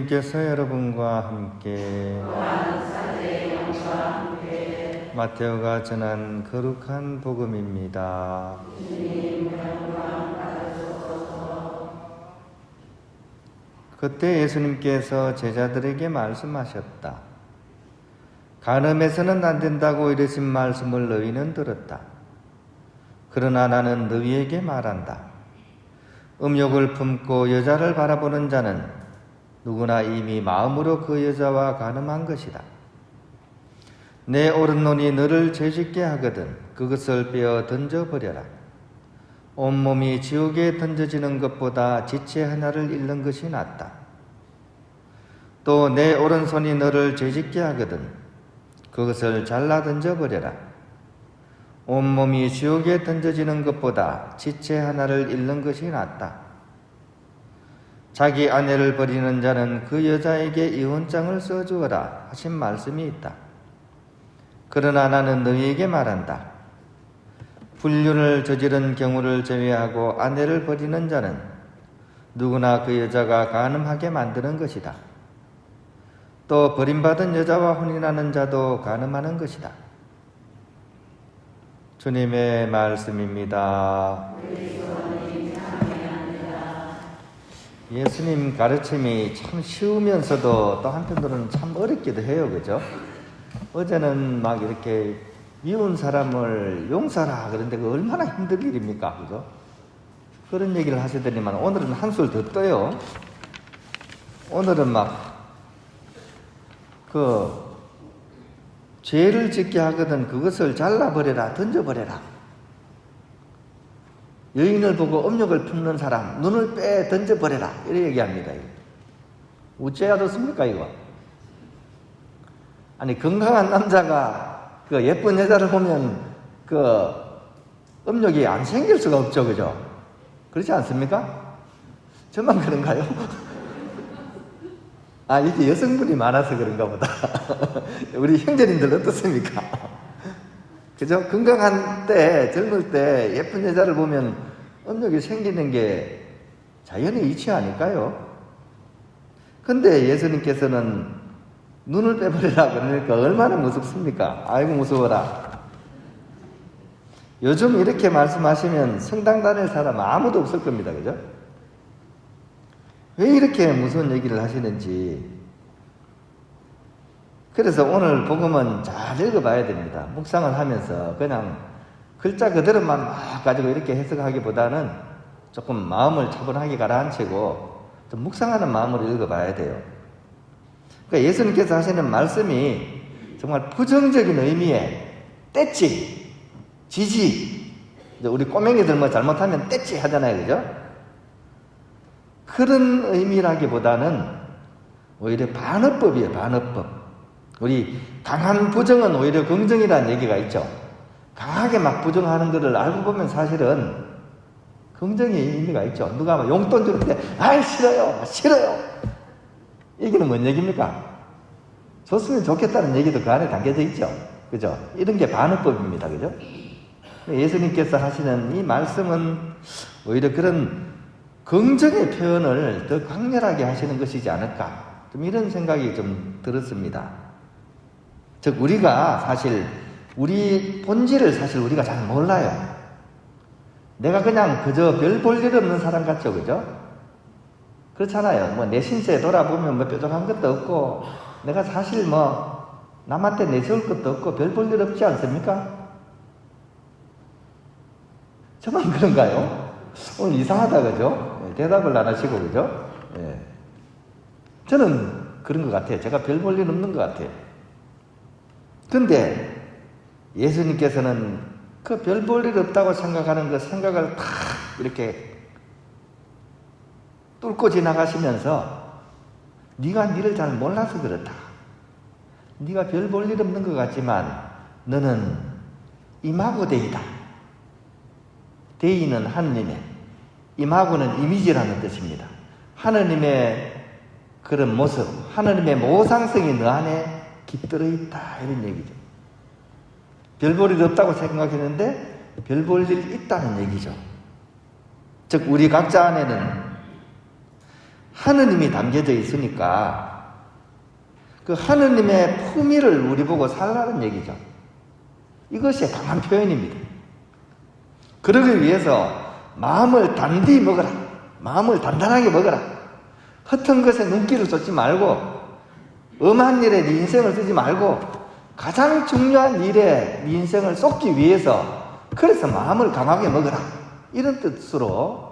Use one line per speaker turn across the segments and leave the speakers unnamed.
주님께서 여러분과 함께 마테오가 전한 거룩한 복음입니다. 그때 예수님께서 제자들에게 말씀하셨다. 간음해서는 안 된다고 이러신 말씀을 너희는 들었다. 그러나 나는 너희에게 말한다. 음욕을 품고 여자를 바라보는 자는 누구나 이미 마음으로 그 여자와 간음한 것이다. 내 오른손이 너를 죄짓게 하거든 그것을 빼어 던져버려라. 온몸이 지옥에 던져지는 것보다 지체 하나를 잃는 것이 낫다. 또 내 오른손이 너를 죄짓게 하거든 그것을 잘라 던져버려라. 온몸이 지옥에 던져지는 것보다 지체 하나를 잃는 것이 낫다. 자기 아내를 버리는 자는 그 여자에게 이혼장을 써주어라 하신 말씀이 있다. 그러나 나는 너희에게 말한다. 불륜을 저지른 경우를 제외하고 아내를 버리는 자는 누구나 그 여자가 간음하게 만드는 것이다. 또 버림받은 여자와 혼인하는 자도 간음하는 것이다. 주님의 말씀입니다. 예수님 가르침이 참 쉬우면서도 또 한편으로는 참 어렵기도 해요. 그죠? 어제는 막 이렇게 미운 사람을 용서하라 그런데 그 얼마나 힘든 일입니까? 그죠? 그런 얘기를 하시더니만 오늘은 한술 더 떠요. 오늘은 죄를 짓게 하거든 그것을 잘라버려라, 던져버려라. 여인을 보고 음욕을 품는 사람 눈을 빼 던져버려라 이렇게 얘기합니다. 우째야 좋습니까 이거? 아니 건강한 남자가 그 예쁜 여자를 보면 그 음욕이 안 생길 수가 없죠. 그죠? 그렇지 않습니까? 저만 그런가요? 아, 이게 여성분이 많아서 그런가 보다. 우리 형제님들 어떻습니까? 그죠? 건강한 때, 젊을 때 예쁜 여자를 보면 음욕이 생기는 게 자연의 이치 아닐까요? 근데 예수님께서는 눈을 빼버리라 그러니까 얼마나 무섭습니까? 아이고 무서워라. 요즘 이렇게 말씀하시면 성당 다닐 사람 아무도 없을 겁니다. 그죠? 왜 이렇게 무서운 얘기를 하시는지. 그래서 오늘 복음은 잘 읽어봐야 됩니다. 묵상을 하면서 그냥 글자 그대로만 막 가지고 이렇게 해석하기보다는 조금 마음을 차분하게 가라앉히고 좀 묵상하는 마음으로 읽어봐야 돼요. 그러니까 예수님께서 하시는 말씀이 정말 부정적인 의미의 떼찌, 지지, 우리 꼬맹이들 뭐 잘못하면 떼찌 하잖아요. 그죠? 그런 의미라기보다는 오히려 반어법이에요. 반어법. 우리 강한 부정은 오히려 긍정이라는 얘기가 있죠. 강하게 막 부정하는 것을 알고 보면 사실은 긍정의 의미가 있죠. 누가 막 용돈 주는데 아이 싫어요. 싫어요. 얘기는 뭔 얘기입니까? 줬으면 좋겠다는 얘기도 그 안에 담겨져 있죠. 그죠? 이런 게 반어법입니다. 그죠? 예수님께서 하시는 이 말씀은 오히려 그런 긍정의 표현을 더 강렬하게 하시는 것이지 않을까. 좀 이런 생각이 좀 들었습니다. 즉, 우리가 사실, 우리 본질을 사실 우리가 잘 몰라요. 내가 그냥 그저 별 볼 일 없는 사람 같죠. 그죠? 그렇잖아요. 뭐 내 신세에 돌아보면 뭐 뾰족한 것도 없고, 내가 사실 뭐 남한테 내세울 것도 없고 별 볼 일 없지 않습니까? 저만 그런가요? 오늘 이상하다, 그죠? 대답을 안 하시고, 그죠? 예. 저는 그런 것 같아요. 제가 별 볼 일 없는 것 같아요. 근데 예수님께서는 그 별 볼 일 없다고 생각하는 그 생각을 탁 이렇게 뚫고 지나가시면서 네가 니를 잘 몰라서 그렇다. 네가 별 볼 일 없는 것 같지만 너는 이마고데이다. 데이는 하느님의, 이마고는 이미지라는 뜻입니다. 하느님의 그런 모습, 하느님의 모상성이 너 안에 깃들어 있다 이런 얘기죠. 별 볼 일 없다고 생각했는데 별 볼 일 있다는 얘기죠. 즉 우리 각자 안에는 하느님이 담겨져 있으니까 그 하느님의 품위를 우리 보고 살라는 얘기죠. 이것이 강한 표현입니다. 그러기 위해서 마음을 단디 먹어라. 마음을 단단하게 먹어라. 헛한 것에 눈길을 쏟지 말고 엄한 일에 네 인생을 쓰지 말고 가장 중요한 일에 네 인생을 쏟기 위해서 그래서 마음을 강하게 먹어라. 이런 뜻으로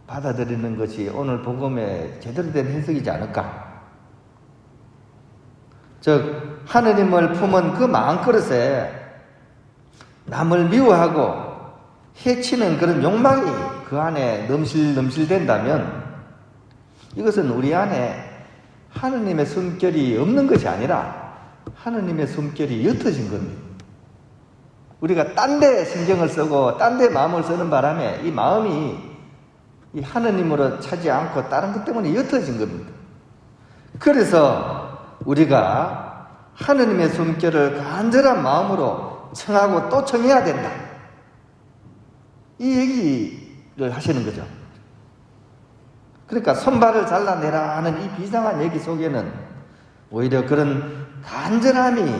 받아들이는 것이 오늘 복음의 제대로 된 해석이지 않을까. 즉 하느님을 품은 그 마음그릇에 남을 미워하고 해치는 그런 욕망이 그 안에 넘실넘실된다면 이것은 우리 안에 하느님의 숨결이 없는 것이 아니라 하느님의 숨결이 옅어진 겁니다. 우리가 딴 데 신경을 쓰고 딴 데 마음을 쓰는 바람에 이 마음이 이 하느님으로 차지 않고 다른 것 때문에 옅어진 겁니다. 그래서 우리가 하느님의 숨결을 간절한 마음으로 청하고 또 청해야 된다. 이 얘기를 하시는 거죠. 그러니까 손발을 잘라내라 하는 이 비상한 얘기 속에는 오히려 그런 간절함이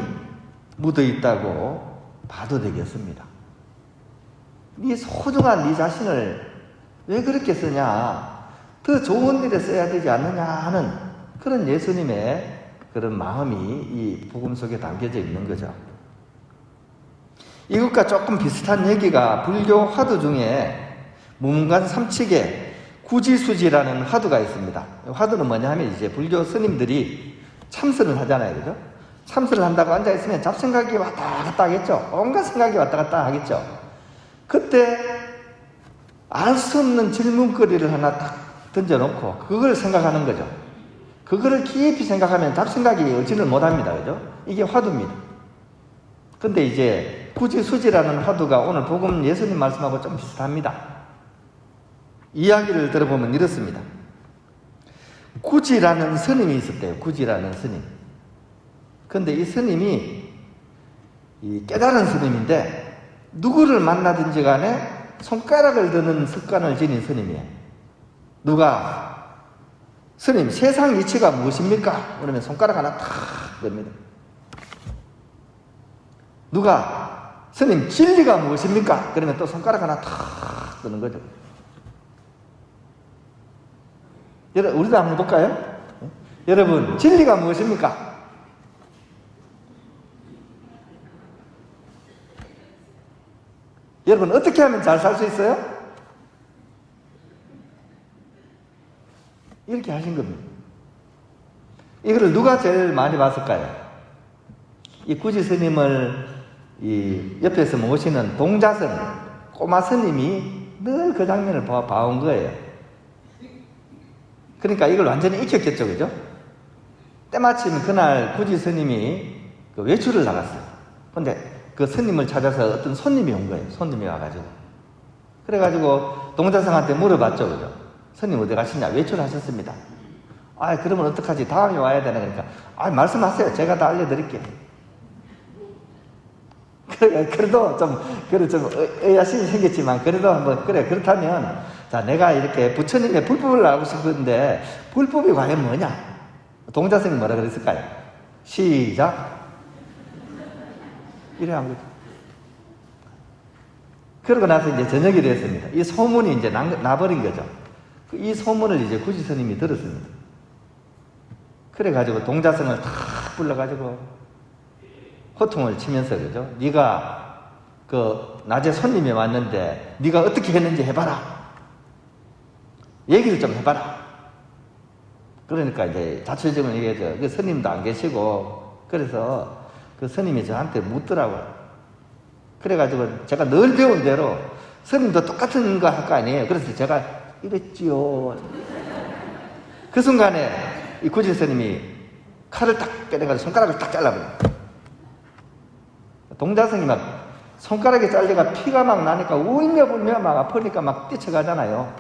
묻어 있다고 봐도 되겠습니다. 네 소중한 네 자신을 왜 그렇게 쓰냐, 더 좋은 일에 써야 되지 않느냐 하는 그런 예수님의 그런 마음이 이 복음 속에 담겨져 있는 거죠. 이것과 조금 비슷한 얘기가 불교 화두 중에 무문관 삼칙에 구지수지라는 화두가 있습니다. 화두는 뭐냐 하면 이제 불교 스님들이 참선을 하잖아요. 그죠? 참선을 한다고 앉아있으면 잡생각이 왔다 갔다 하겠죠. 온갖 생각이 왔다 갔다 하겠죠. 그때 알 수 없는 질문거리를 하나 딱 던져놓고 그걸 생각하는 거죠. 그거를 깊이 생각하면 잡생각이 오지는 못합니다. 그죠? 이게 화두입니다. 근데 이제 구지수지라는 화두가 오늘 복음 예수님 말씀하고 좀 비슷합니다. 이야기를 들어보면 이렇습니다. 구지라는 스님이 있었대요. 구지라는 스님. 근데 이 스님이 이 깨달은 스님인데 누구를 만나든지 간에 손가락을 드는 습관을 지닌 스님이에요. 누가 스님 세상 이치가 무엇입니까? 그러면 손가락 하나 탁 듭니다. 누가 스님 진리가 무엇입니까? 그러면 또 손가락 하나 탁 드는 거죠. 우리도 한번 볼까요? 여러분 진리가 무엇입니까? 여러분 어떻게 하면 잘 살 수 있어요? 이렇게 하신 겁니다. 이거를 누가 제일 많이 봤을까요? 이 구지 스님을 이 옆에서 모시는 동자선 꼬마 스님이 늘 그 장면을 봐온 거예요. 그러니까 이걸 완전히 익혔겠죠, 그죠? 때마침 그날 구지 스님이 그 외출을 나갔어요. 근데 그 스님을 찾아서 어떤 손님이 온 거예요. 손님이 와가지고. 그래가지고 동자성한테 물어봤죠, 그죠? 스님 어디 가시냐? 외출하셨습니다. 아, 그러면 어떡하지? 다음에 와야 되나? 그러니까, 아, 말씀하세요. 제가 다 알려드릴게요. 그래도 좀 의아심이 생겼지만, 그래도 한번, 그래, 그렇다면, 자, 내가 이렇게 부처님의 불법을 알고 싶은데, 불법이 과연 뭐냐? 동자성이 뭐라 그랬을까요? 시작. 이래 한 거죠. 그러고 나서 이제 저녁이 됐습니다. 이 소문이 이제 나버린 거죠. 이 소문을 이제 구지 스님이 들었습니다. 그래가지고 동자성을 탁 불러가지고 호통을 치면서 그죠? 네가 그 낮에 손님이 왔는데 네가 어떻게 했는지 해봐라. 얘기를 좀 해봐라. 그러니까 이제 자초지종을 얘기하죠. 그 스님도 안 계시고 그래서 그 스님이 저한테 묻더라고요. 그래가지고 제가 늘 배운 대로 스님도 똑같은 거 할 거 아니에요. 그래서 제가 이랬지요. 그 순간에 이 구지 스님이 칼을 딱 빼내가지고 손가락을 딱 잘라버려요. 동자성이 막 손가락에 잘려가 피가 막 나니까 울며 불며 막 아프니까 막 뛰쳐가잖아요.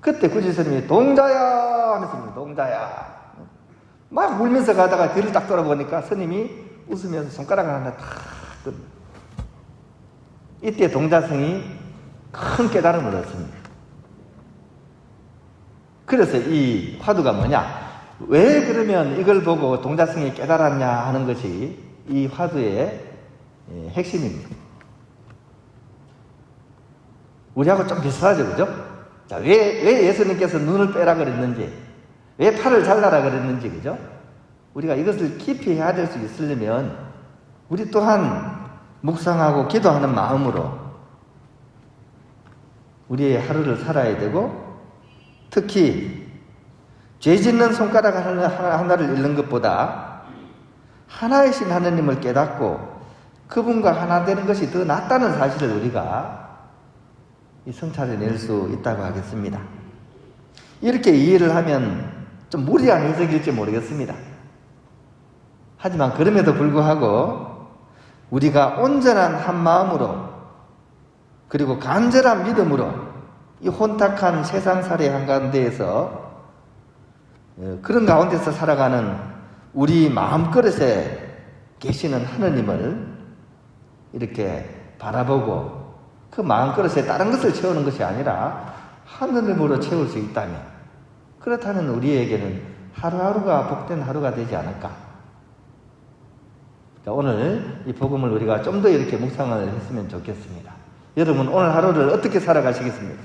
그때 구지 스님이 동자야 하면서 동자야 막 울면서 가다가 뒤를 딱 돌아보니까 스님이 웃으면서 손가락을 하나 탁 듭니다. 이때 동자성이 큰 깨달음을 얻습니다. 그래서 이 화두가 뭐냐? 왜 그러면 이걸 보고 동자승이 깨달았냐 하는 것이 이 화두의 핵심입니다. 우리하고 좀 비슷하죠, 그죠? 자, 왜 예수님께서 눈을 빼라 그랬는지, 왜 팔을 잘라라 그랬는지, 그죠? 우리가 이것을 깊이 해야 될 수 있으려면 우리 또한 묵상하고 기도하는 마음으로 우리의 하루를 살아야 되고, 특히 죄 짓는 손가락 하나를 잃는 것보다 하나이신 하느님을 깨닫고 그분과 하나 되는 것이 더 낫다는 사실을 우리가 이 성찰을 낼 수 있다고 하겠습니다. 이렇게 이해를 하면 좀 무리한 해석일지 모르겠습니다. 하지만 그럼에도 불구하고 우리가 온전한 한 마음으로 그리고 간절한 믿음으로 이 혼탁한 세상살이 한가운데에서 그런 가운데서 살아가는 우리 마음그릇에 계시는 하느님을 이렇게 바라보고 그 마음그릇에 다른 것을 채우는 것이 아니라 하느님으로 채울 수 있다면, 그렇다면 우리에게는 하루하루가 복된 하루가 되지 않을까. 오늘 이 복음을 우리가 좀 더 이렇게 묵상을 했으면 좋겠습니다. 여러분 오늘 하루를 어떻게 살아가시겠습니까?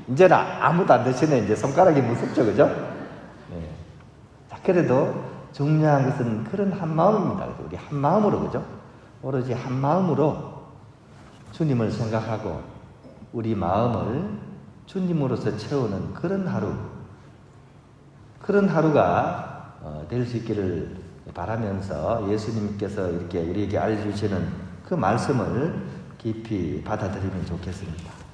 이제는 아무도 안 되시네. 이제 손가락이 무섭죠, 그죠? 네. 자, 그래도 중요한 것은 그런 한 마음입니다. 우리 한 마음으로, 그죠? 오로지 한 마음으로 주님을 생각하고 우리 마음을 주님으로서 채우는 그런 하루, 그런 하루가 될 수 있기를 바라면서 예수님께서 이렇게 우리에게 알려주시는 그 말씀을 깊이 받아들이면 좋겠습니다.